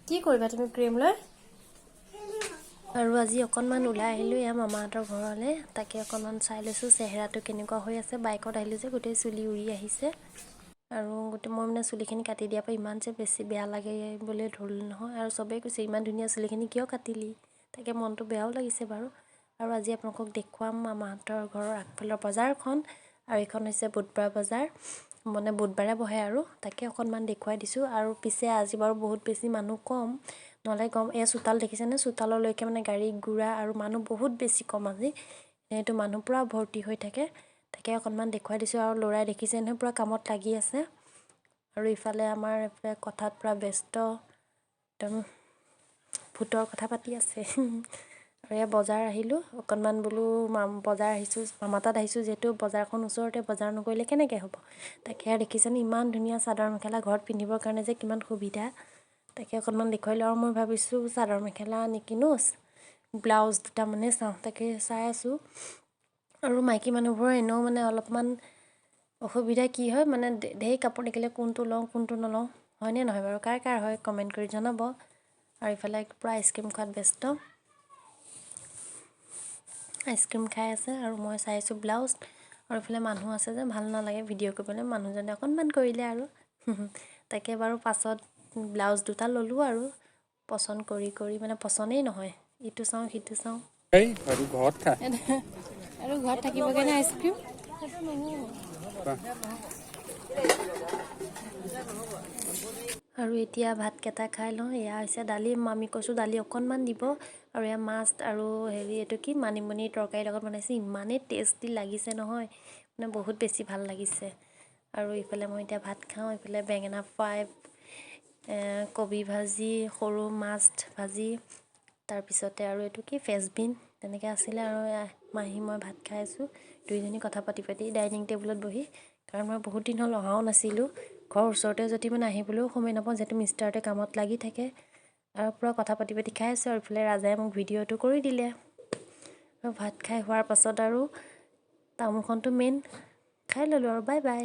কি কৰিবা তুমি ক্ৰীম লৈ? আৰু আজি অকণমান ওলাই আহিলোঁ এয়া মামাহঁতৰ ঘৰলৈ। তাকে অকণমান চাই লৈছোঁ চেহেৰাটো কেনেকুৱা হৈ আছে। বাইকত আহিলোঁ যে গোটেই চুলি উৰি আহিছে। আৰু মই মানে চুলিখিনি কাটি দিয়াৰ পৰা ইমান যে বেছি বেয়া লাগে বুলি ধৰিলোঁ নহয়। আৰু চবেই কৈছে ইমান ধুনীয়া চুলিখিনি কিয় কাটিলি? তাকে মনটো বেয়াও লাগিছে বাৰু। আৰু আজি আপোনালোকক দেখুৱাম মামাহঁতৰ ঘৰৰ আগফালৰ বজাৰখন। আৰু এইখন হৈছে বুধবাৰ বজাৰ, মানে বুধবাৰে বহে আৰু তাকে অকণমান দেখুৱাই দিছোঁ। আৰু পিছে আজি বাৰু বহুত বেছি মানুহ কম, নহ'লে গম এয়া চোতাল দেখিছেনে? চোতাললৈকে মানে গাড়ী গুড়া আৰু মানুহ বহুত বেছি কম আজি। এইটো মানুহ পূৰা ভৰ্তি হৈ থাকে। তাকে অকণমান দেখুৱাই দিছোঁ। আৰু ল'ৰাই দেখিছে নহয় পূৰা কামত লাগি আছে। আৰু ইফালে আমাৰ এইফালে কথাত পূৰা ব্যস্ত, একদম ভূতৰ কথা পাতি আছে। আৰু এয়া বজাৰ আহিলোঁ অকণমান বোলো বজাৰ আহিছোঁ, মামা তাত আহিছোঁ যিহেতু বজাৰখন ওচৰতে, বজাৰ নকৰিলে কেনেকৈ হ'ব। তাকে দেখিছেনে ইমান ধুনীয়া চাদৰ মেখেলা ঘৰত পিন্ধিবৰ কাৰণে যে কিমান সুবিধা। তাকে অকণমান দেখুৱাইলোঁ। আৰু মই ভাবিছোঁ চাদৰ মেখেলা নিকিনো, ব্লাউজ দুটামানে চাওঁ, তাকে চাই আছোঁ। আৰু মাইকী মানুহবোৰৰ এনেও মানে অলপমান অসুবিধা কি হয়, মানে ঢেৰ কাপোৰ দেখিলে কোনটো লওঁ কোনটো নলওঁ, হয়নে নহয় বাৰু? কাৰ হয় কমেণ্ট কৰি জনাব। আৰু ইফালে পূৰা আইচক্ৰীম খোৱাত ব্যস্ত, আইচক্ৰীম খাই আছে আৰু মই চাই আছোঁ ব্লাউজ। আৰু এইফালে মানুহ আছে যে ভাল নালাগে ভিডিঅ' কৰিবলৈ, মানুহজনে অকণমান কৰিলে আৰু। তাকে বাৰু পাছত ব্লাউজ দুটা ল'লোঁ আৰু পচন্দ কৰি মানে পচন্দেই নহয়, ইটো চাওঁ সিটো চাওঁ। আৰু ঘৰত খা। আৰু ঘৰত থাকিবগৈ নে আইচক্ৰীম? আৰু এতিয়া ভাতকেইটা খাই লওঁ। এয়া হৈছে দালি, আমি কৈছোঁ দালি অকণমান দিব। আৰু এয়া মাছ আৰু এইটো কি মানিমুনি তৰকাৰীৰ লগত বনাইছে, ইমানেই টেষ্টি লাগিছে নহয়, মানে বহুত বেছি ভাল লাগিছে। আৰু ইফালে মই এতিয়া ভাত খাওঁ, ইফালে বেঙেনা ফ্ৰাই, কবি ভাজি, সৰু মাছ ভাজি, তাৰপিছতে আৰু এইটো কি ফেচবিন তেনেকৈ আছিলে। আৰু মাহী মই ভাত খাই আছোঁ, দুইজনী কথা পাতি ডাইনিং টেবুলত বহি। কাৰণ মই বহুত দিন হ'ল অহাও নাছিলোঁ। ঘৰৰ ওচৰতে যদি মানে আহিবলৈও সময় নাপাওঁ, যিহেতু মিষ্টাৰতে কামত লাগি থাকে। আৰু পূৰা কথা পাতি খাই আছোঁ। আৰু ইফালে ৰাজাই মোক ভিডিঅ'টো কৰি দিলে। আৰু ভাত খাই হোৱাৰ পাছত আৰু তামোলখনটো মেইন খাই ল'লোঁ আৰু বাই বাই।